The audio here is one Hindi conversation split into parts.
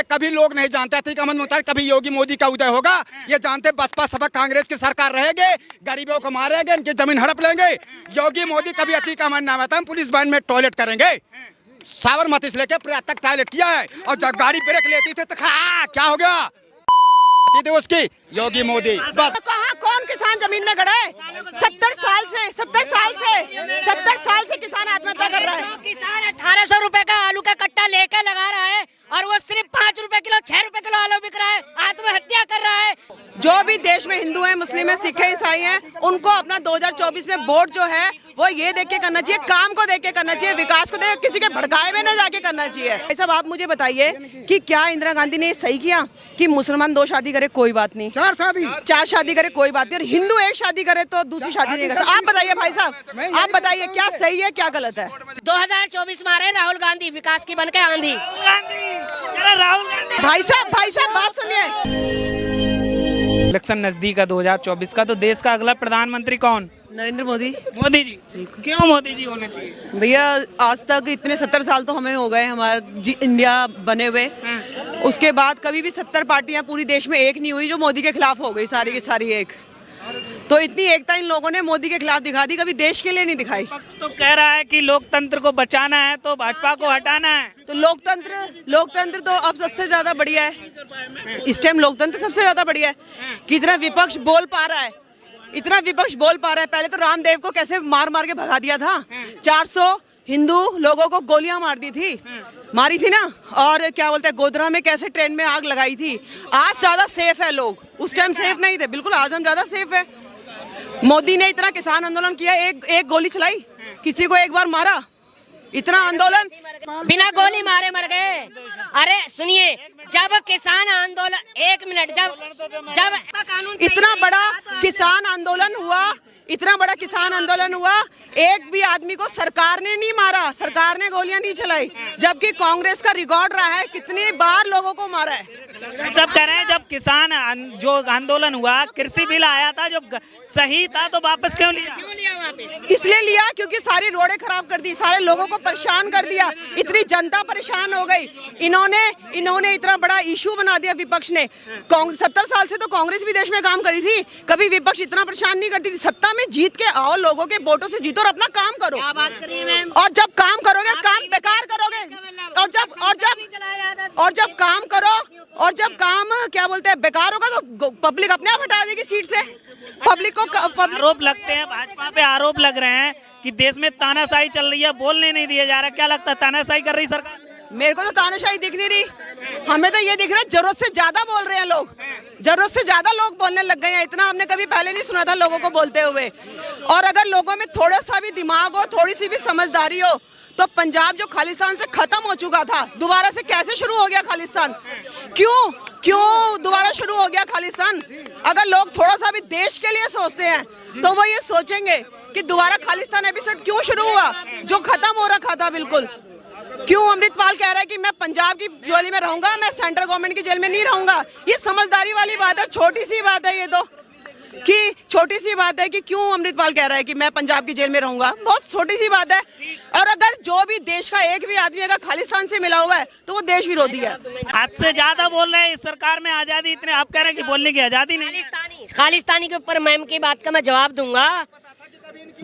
कभी लोग नहीं जानते थे अहमद मुख्तार कभी योगी मोदी का उदय होगा। ये जानते बसपा सपा कांग्रेस की सरकार रहेगी, गरीबों को मारेंगे, इनकी जमीन हड़प लेंगे। योगी मोदी कभी अतीक अहमद नाम आता, हम पुलिस वैन में टॉयलेट करेंगे। साबरमती से लेके प्रयाग तक टॉयलेट किया है, और जब गाड़ी ब्रेक लेती थी तो क्या हो गया थी उसकी योगी मोदी। कहाँ कौन किसान जमीन में गड़ा है? 70 साल से किसान आत्महत्या कर रहा है। किसान 1800 रुपए का आलू का कट्टा लेकर लगा रहा है और वो सिर्फ 5 रुपए किलो 6 रुपए किलो आलू बिक रहा है, आत्महत्या कर रहा है। जो भी देश में हिंदू हैं, मुस्लिम हैं, सिख हैं, ईसाई हैं, उनको अपना 2024 में वोट जो है वो ये देख के करना चाहिए, काम को देख के करना चाहिए, विकास को देख, किसी के भड़काए में न जाके करना चाहिए। भाई साहब आप मुझे बताइए कि क्या इंदिरा गांधी ने सही किया कि मुसलमान 2 शादी करे कोई बात नहीं, 4 शादी करे कोई बात नहीं, और हिंदू 1 शादी करे तो दूसरी शादी नहीं कर सकता? आप बताइए भाई साहब, आप बताइए क्या सही है क्या गलत है? 2024 में आ रहे राहुल गांधी, विकास की बनके आंधी। राहुल गांधी भाई साहब बात सुनिए। इलेक्शन नजदीक है 2024 का, तो देश का अगला प्रधानमंत्री कौन? नरेंद्र मोदी। मोदी जी। क्यों मोदी जी होने चाहिए? भैया आज तक इतने 70 साल तो हमें हो गए हमारा इंडिया बने हुए, उसके बाद कभी भी 70 पार्टियां पूरी देश में एक नहीं हुई जो मोदी के खिलाफ हो गई, सारी की सारी एक। तो इतनी एकता इन लोगों ने मोदी के खिलाफ दिखा दी, कभी देश के लिए नहीं दिखाई। पक्ष तो कह रहा है कि लोकतंत्र को बचाना है तो भाजपा को हटाना है। तो लोकतंत्र तो अब सबसे ज्यादा बढ़िया है, इस टाइम लोकतंत्र सबसे ज्यादा बढ़िया है कि इतना विपक्ष बोल पा रहा है, इतना विपक्ष बोल पा रहा है। पहले तो रामदेव को कैसे मार मार के भगा दिया था, 400 हिंदू लोगों को गोलियां मारी थी ना, और क्या बोलते हैं गोधरा में कैसे ट्रेन में आग लगाई थी। आज ज्यादा सेफ है लोग, उस टाइम सेफ नहीं थे, बिल्कुल आज हम ज्यादा सेफ है। मोदी ने इतना किसान आंदोलन किया, एक गोली चलाई, किसी को एक बार मारा, इतना आंदोलन बिना गोली मारे मर गए। अरे सुनिए, जब किसान आंदोलन 1 मिनट जब इतना बड़ा किसान आंदोलन हुआ, एक भी आदमी को सरकार ने नहीं मारा, सरकार ने गोलियां नहीं चलाई, जबकि कांग्रेस का रिकॉर्ड रहा है कितनी बार लोगों को मारा है। सब कह रहे हैं जब किसान जो आंदोलन हुआ, कृषि बिल आया था जो सही था, तो वापस क्यों लिया? इसलिए लिया क्योंकि सारी रोडें खराब कर दी, सारे लोगों को परेशान कर दिया, इतनी जनता परेशान हो गई। इन्होंने इतना बड़ा इशू बना दिया विपक्ष ने। 70 साल से तो कांग्रेस भी देश में काम करी थी, कभी विपक्ष इतना परेशान नहीं करती थी। सत्ता में जीत के आओ, लोगों के वोटों से जीतो और अपना काम करो। और जब काम करोगे काम बेकार करोगे, और जब काम क्या बोलते हैं बेकार होगा तो पब्लिक अपने आप हटा देगी सीट से। पब्लिक को आरोप लगते हैं, भाजपा पे आरोप लग रहे हैं कि देश में तानाशाही चल रही है, बोलने नहीं दिया जा रहा। क्या लगता है तानाशाही कर रही सरकार? मेरे को तो तानाशाही दिख नहीं रही, हमें तो ये दिख रहा है जरूरत से ज्यादा बोल रहे हैं लोग, जरूरत से ज्यादा लोग बोलने लग गए हैं। इतना हमने कभी पहले नहीं सुना था लोगों को बोलते हुए। और अगर लोगों में थोड़ा सा भी दिमाग हो, थोड़ी सी भी समझदारी हो, तो पंजाब जो खालिस्तान से खत्म हो चुका था, दोबारा से कैसे शुरू हो गया खालिस्तान? क्यों दोबारा शुरू हो गया खालिस्तान? अगर लोग थोड़ा सा भी देश के लिए सोचते हैं तो वो ये सोचेंगे कि दोबारा खालिस्तान एपिसोड क्यों शुरू हुआ जो खत्म हो रखा था बिल्कुल। क्यों अमृतपाल कह रहा है कि मैं पंजाब की जेल में रहूंगा, मैं सेंट्रल गवर्नमेंट की जेल में नहीं रहूंगा? ये समझदारी वाली बात है, छोटी सी बात है ये तो, कि छोटी सी बात है कि क्यों अमृतपाल कह रहा है कि मैं पंजाब की जेल में रहूंगा, बहुत छोटी सी बात है। और अगर जो भी देश का एक भी आदमी अगर खालिस्तान से मिला हुआ है तो वो देश विरोधी है। आज से ज्यादा बोल रहे हैं इस सरकार में आजादी, इतने आप कह रहे हैं कि बोलने की आजादी नहीं। खालिस्तानी के ऊपर मैम की बात का मैं जवाब दूंगा।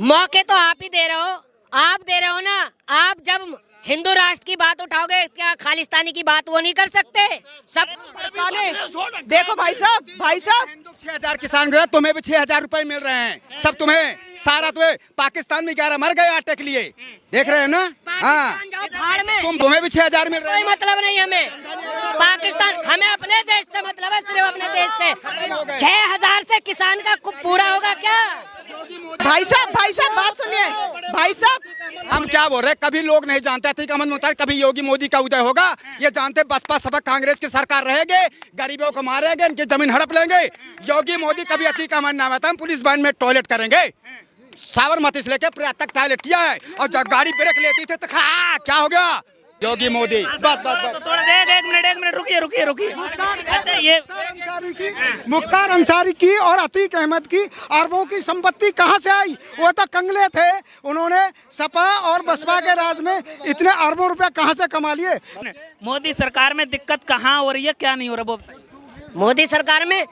मौके तो आप ही दे रहे हो ना। आप जब हिंदू राष्ट्र की बात उठाओगे, क्या खालिस्तानी की बात वो नहीं कर सकते? सब देखो भाई साहब 6000 किसान गए, तुम्हें भी 6000 रुपए मिल रहे हैं, सब तुम्हें सारा तुम्हें। पाकिस्तान में 11 मर गए आटे के लिए, देख रहे हैं ना? हाँ, तुम्हें भी 6000 मिल रहे हैं। कोई मतलब नहीं हमें पाकिस्तान, हमें अपने देश से मतलब है, सिर्फ अपने देश से। 6000 से किसान का पूरा होगा क्या? भाई साहब बात सुनिए भाई साहब। हम क्या बोल रहे हैं, कभी लोग नहीं जानते थे अहमद मुख्तार कभी योगी मोदी का उदय होगा। ये जानते बसपा सपा कांग्रेस की सरकार रहेगी, गरीबों को मारेंगे, इनकी जमीन हड़प लेंगे। योगी मोदी कभी अतीक अहमद नाम आता, हम पुलिस वैन में टॉयलेट करेंगे। साबरमती से लेके प्रयाग तक टॉयलेट किया है, और जब गाड़ी ब्रेक लेती थी तो क्या हो गया योगी मोदी। बस थोड़ा देख, एक मिनट रुकिए। अच्छा, ये मुख्तार अंसारी की और अतीक अहमद की अरबों की संपत्ति कहाँ से आई? वो तो कंगले थे, उन्होंने सपा और बसपा के राज में इतने अरबों रुपए कहाँ से कमा लिए? मोदी सरकार में दिक्कत कहाँ हो रही है, क्या नहीं हो रहा वो बताइए। मोदी सरकार में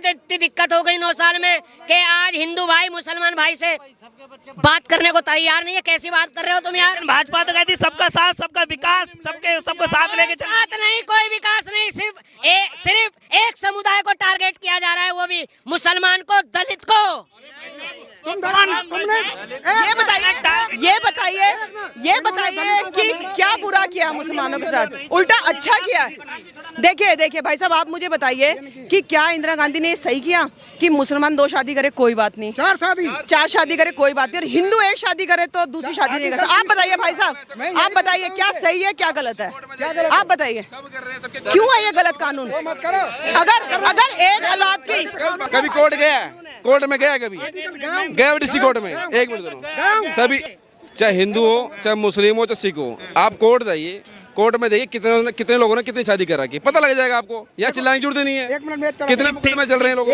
तो इतनी दिक्कत हो गई 9 साल में कि आज हिंदू भाई मुसलमान भाई से बात करने को तैयार नहीं है। कैसी बात कर रहे हो तुम यार? भाजपा तो कहती सबका साथ सबका विकास, सबको साथ लेके चल। साथ नहीं, कोई विकास नहीं, सिर्फ एक समुदाय को टारगेट किया जा रहा है, वो भी मुसलमान को, दलित को। ये बताइए कि क्या बुरा किया मुसलमानों के साथ, उल्टा अच्छा किया है। देखिए भाई साहब, आप मुझे बताइए कि क्या इंदिरा गांधी ने सही किया कि मुसलमान 2 शादी करे कोई बात नहीं, 4 शादी करे कोई बात नहीं, और हिंदू 1 शादी करे तो दूसरी शादी नहीं कर सकता? आप बताइए भाई साहब, आप बताइए क्या सही है क्या गलत है? आप बताइए क्यों है ये गलत कानून? अगर एक औलाद की कभी कोर्ट में गया गया डीसी कोर्ट में, एक मिनट दोनों सभी, चाहे हिंदू हो चाहे मुस्लिम हो चाहे सिख हो, आप कोर्ट जाइए, कोर्ट में देखिए कितने लोगों ने कितनी शादी कर रखी, पता लग जाएगा आपको। यहाँ चिल्लाने की जरूरत नहीं है। कितने में चल रहे हैं लोग?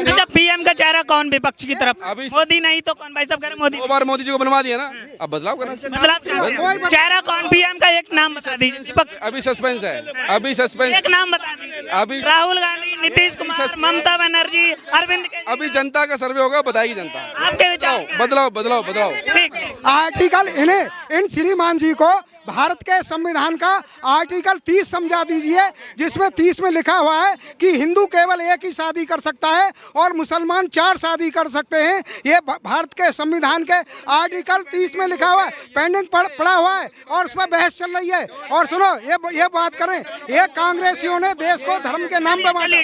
अच्छा, पीएम का चेहरा कौन विपक्ष की तरफ? अभी मोदी नहीं तो कौन? भाई साहब कह रहे मोदी। 2 बार मोदी जी को बनवा दिया ना, अब बदलाव करना। मतलब चेहरा कौन पीएम का? एक नाम बता दीजिए। विपक्ष अभी सस्पेंस है, अभी सस्पेंस। एक नाम बता दीजिए। अभी राहुल गांधी, नीतीश कुमार, ममता बनर्जी, अरविंद केजरीवाल। अभी जनता का सर्वे होगा, बताएगी जनता। आपके विचार? बदलाव। ठीक। आर्टिकल इन श्रीमान जी को भारत के संविधान का आर्टिकल 30 समझा दीजिए, जिसमें 30 में लिखा हुआ है कि हिंदू केवल एक ही शादी कर सकता है और मुसलमान 4 शादी कर सकते हैं। ये भारत के संविधान के आर्टिकल 30 में लिखा हुआ है, पेंडिंग पड़ा हुआ है और उस पर बहस चल रही है। और सुनो, ये बात करें, ये कांग्रेसियों ने देश को धर्म के नाम पे बांटा।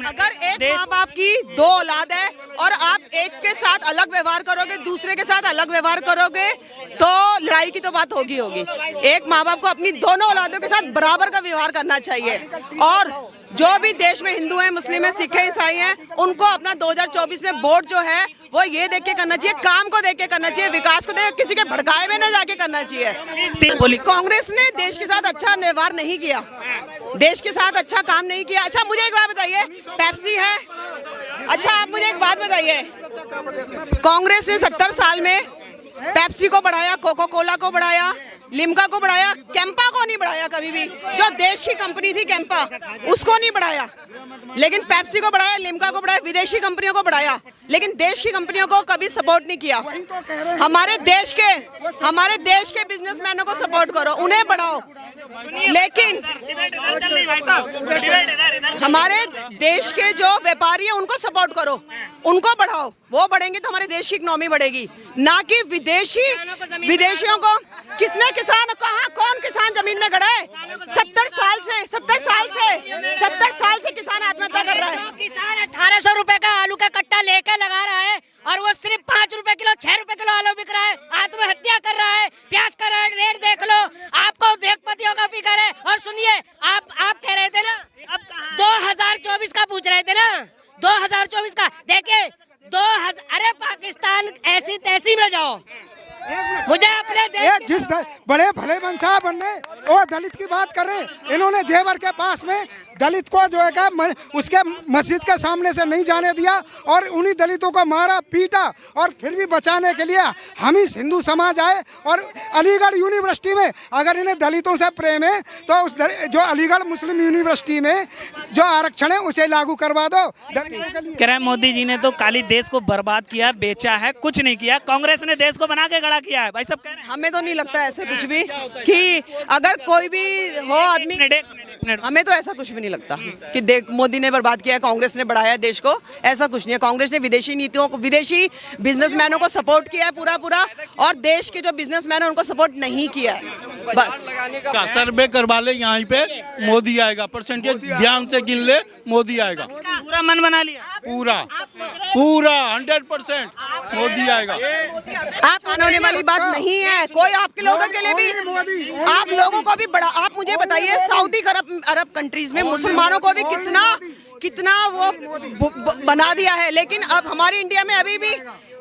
अगर एक माँ बाप की 2 औलाद है और आप एक के साथ अलग व्यवहार करोगे, दूसरे के साथ अलग व्यवहार करोगे, तो लड़ाई की तो बात होगी। एक माँ बाप को अपनी दोनों औलादों के साथ बराबर का व्यवहार करना चाहिए। और जो भी देश में हिंदू हैं, मुस्लिम हैं, सिख हैं, ईसाई हैं, उनको अपना 2024 में वोट जो है वो ये देख के करना चाहिए, काम को देख के करना चाहिए, विकास को देख, किसी के भड़काए में न जाके करना चाहिए। कांग्रेस ने देश के साथ अच्छा व्यवहार नहीं किया, देश के साथ अच्छा काम नहीं किया। अच्छा मुझे एक बात बताइए, पेप्सी है, अच्छा आप मुझे एक बात बताइए, कांग्रेस ने 70 साल में पेप्सी को बढ़ाया, कोका कोला को बढ़ाया, लिम्का को बढ़ाया, कैंपा को नहीं बढ़ाया कभी भी। जो देश की कंपनी थी कैंपा, उसको नहीं बढ़ाया, लेकिन पेप्सी को बढ़ाया, लिम्का को बढ़ाया, विदेशी कंपनियों को बढ़ाया, लेकिन देश की कंपनियों को कभी सपोर्ट नहीं किया। हमारे देश के बिजनेसमैनों को सपोर्ट करो, उन्हें बढ़ाओ, लेकिन हमारे देश के जो व्यापारी हैं उनको सपोर्ट करो, उनको बढ़ाओ, वो बढ़ेंगे तो हमारे देश की इकोनॉमी बढ़ेगी, ना कि विदेशियों को। किसने किसान, कौन किसान जमीन में गड़ा है? 70 साल से किसान आत्महत्या कर रहा है। किसान 1800 रुपए का आलू का कट्टा लेकर लगा रहा है और वो सिर्फ 5 रुपए किलो, 6 रुपए किलो आलू बिक रहा है, आत्महत्या कर रहा है। प्याज का रेट देख लो, आपको उद्योगपतियों का फिक्र है। और सुनिए, आप कह रहे थे ना, 2024 का पूछ रहे थे ना, 2024 का देखिए, अरे पाकिस्तान ऐसी तैसी में जाओ, मुझे अपने जिस बड़े भले मनसा बनने वो दलित की बात कर रहे हैं। इन्होंने जेवर के पास में दलित को जो है उसके मस्जिद के सामने से नहीं जाने दिया और उन्हीं दलितों को मारा पीटा, और फिर भी बचाने के लिए हम ही हिंदू समाज आए। और अलीगढ़ यूनिवर्सिटी में अगर इन्हें दलितों से प्रेम है तो उस जो अलीगढ़ मुस्लिम यूनिवर्सिटी में जो आरक्षण है उसे लागू करवा दो दलितों के लिए। कह रहे मोदी जी ने तो खाली देश को बर्बाद किया, बेचा है, कुछ नहीं किया। कांग्रेस ने देश को बना के खड़ा किया है। भाई सब कह रहे हैं, हमें तो नहीं लगता ऐसे कुछ भी कि अगर कोई भी हो आदमी, हमें तो ऐसा कुछ भी नहीं लगता कि देख मोदी ने बर्बाद किया है, कांग्रेस ने बढ़ाया है देश को, ऐसा कुछ नहीं है। कांग्रेस ने विदेशी नीतियों को, विदेशी बिजनेसमैनों को सपोर्ट किया है पूरा, और देश के जो बिजनेसमैन है उनको सपोर्ट नहीं किया है। बस सर्वे करवा ले, यहाँ पे मोदी आएगा, परसेंटेज ध्यान से गिन ले, मोदी आएगा। पूरा मन बना लिया, पूरा 100% मोदी आएगा। आप होने वाली बात नहीं है कोई, आपके लोगों के लिए भी, आप लोगों को भी बड़ा। आप मुझे बताइए, सऊदी अरब कंट्रीज में मुसलमानों को भी कितना वो बना दिया है, लेकिन अब हमारी इंडिया में अभी भी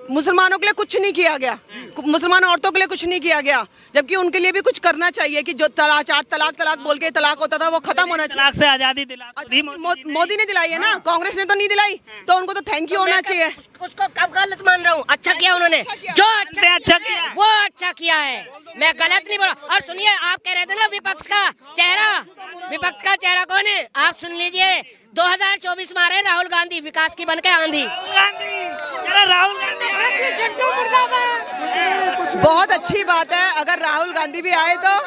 मुसलमानों के लिए कुछ नहीं किया गया, मुसलमान औरतों के लिए कुछ नहीं किया गया, जबकि उनके लिए भी कुछ करना चाहिए कि जो चार तलाक बोल के तलाक होता था वो खत्म होना चाहिए। तलाक से आजादी दिला दी मोदी ने दिलाई है ना, कांग्रेस ने तो नहीं दिलाई, तो उनको तो थैंक यू होना चाहिए। उसको कब गलत मान रहा हूँ? अच्छा किया उन्होंने, जो अच्छा किया। वो अच्छा किया है, मैं गलत नहीं बोला। और सुनिए, आप कह रहे थे ना विपक्ष का चेहरा कौन है? आप सुन लीजिए, 2024 में आ रहे राहुल गांधी, विकास की बन के आंधी। राहुल गांधी बहुत अच्छी बात है, अगर राहुल गांधी भी आए तो,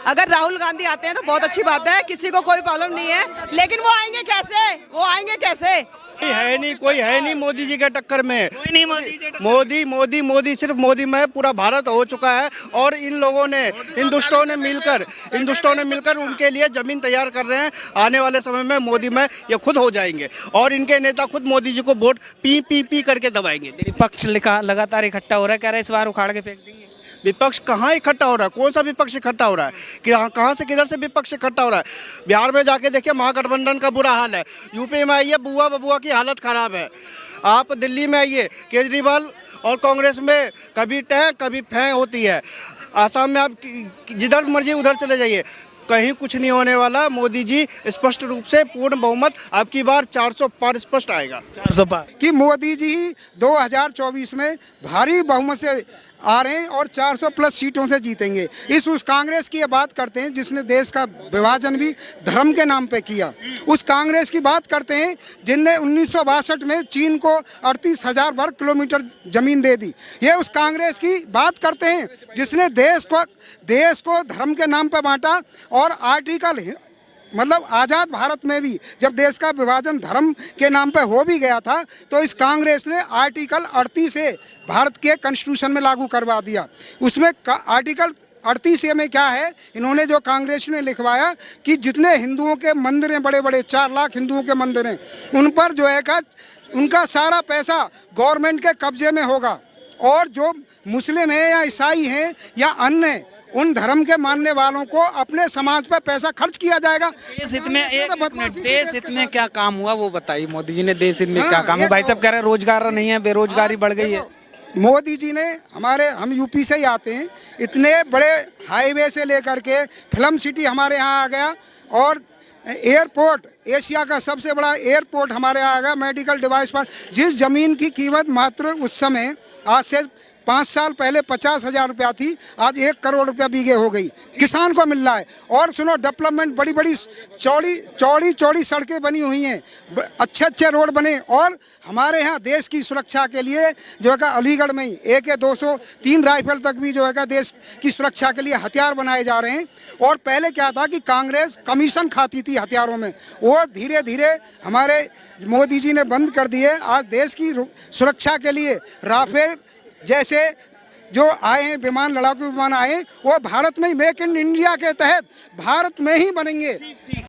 अगर राहुल गांधी आते हैं तो बहुत अच्छी बात है, किसी को कोई प्रॉब्लम नहीं है। लेकिन वो आएंगे कैसे? कोई है नहीं मोदी जी के टक्कर में। कोई नहीं मोदी सिर्फ मोदी में पूरा भारत हो चुका है। और इन लोगों ने, इन दुष्टों ने मिलकर उनके लिए जमीन तैयार कर रहे हैं। आने वाले समय में मोदी में ये खुद हो जाएंगे और इनके नेता खुद मोदी जी को वोट पी करके दबाएंगे। विपक्ष लगातार इकट्ठा हो रहा है, कह रहे इस बार उखाड़ के फेंक देंगे। विपक्ष कहाँ इकट्ठा हो रहा है? कौन सा विपक्ष इकट्ठा हो रहा है? कि कहाँ से किधर से विपक्ष इकट्ठा हो रहा है? बिहार में जाके देखिए, महागठबंधन का बुरा हाल है। यूपी में आइए, बुआ बबुआ की हालत खराब है। आप दिल्ली में आइए, केजरीवाल और कांग्रेस में कभी टह कभी फै होती है। आसाम में आप जिधर मर्जी उधर चले जाइए, कहीं कुछ नहीं होने वाला। मोदी जी स्पष्ट रूप से पूर्ण बहुमत, आपकी बार 400 पार स्पष्ट आएगा। 400 पार कि मोदी जी 2024 में भारी बहुमत से आ रहे हैं और 400 प्लस सीटों से जीतेंगे। उस कांग्रेस की ये बात करते हैं जिसने देश का विभाजन भी धर्म के नाम पे किया। उस कांग्रेस की बात करते हैं जिनने 1962 में चीन को 38,000 वर्ग किलोमीटर जमीन दे दी। ये उस कांग्रेस की बात करते हैं जिसने देश को धर्म के नाम पे बांटा। और आर्टिकल मतलब आज़ाद भारत में भी जब देश का विभाजन धर्म के नाम पे हो भी गया था, तो इस कांग्रेस ने आर्टिकल 38 से भारत के कॉन्स्टिट्यूशन में लागू करवा दिया। उसमें आर्टिकल 38 में क्या है, इन्होंने जो कांग्रेस ने लिखवाया कि जितने हिंदुओं के मंदिर हैं, बड़े बड़े 4 लाख हिंदुओं के मंदिर हैं, उन पर जो है का उनका सारा पैसा गवर्नमेंट के कब्जे में होगा। और जो मुस्लिम हैं या ईसाई हैं या अन्य उन धर्म के मानने वालों को अपने समाज पर पैसा खर्च किया जाएगा। देश हित में क्या काम हुआ वो बताइए। मोदी जी ने देश हित में क्या काम हुआ? भाई साहब कह रहे हैं रोजगार नहीं है, बेरोजगारी बढ़ गई है। मोदी जी ने हम यूपी से ही आते हैं, इतने बड़े हाईवे से लेकर के फिल्म सिटी हमारे यहाँ आ गया। और एयरपोर्ट, एशिया का सबसे बड़ा एयरपोर्ट हमारे यहाँ आ गया। मेडिकल डिवाइस पर जिस जमीन की कीमत मात्र उस समय आज से 5 साल पहले 50,000 रुपया थी, आज 1 करोड़ रुपया बीघे हो गई, किसान को मिल रहा है। और सुनो, डेवलपमेंट बड़ी बड़ी चौड़ी सड़कें बनी हुई हैं, अच्छे रोड बने। और हमारे यहाँ देश की सुरक्षा के लिए जो है अलीगढ़ में ही AK-203 राइफल तक भी जो है देश की सुरक्षा के लिए हथियार बनाए जा रहे हैं। और पहले क्या था कि कांग्रेस कमीशन खाती थी हथियारों में, वो धीरे धीरे हमारे मोदी जी ने बंद कर दिए। आज देश की सुरक्षा के लिए राफेल जैसे जो आए हैं विमान, लड़ाकू विमान आए, वो भारत में ही, मेक इन इंडिया के तहत भारत में ही बनेंगे।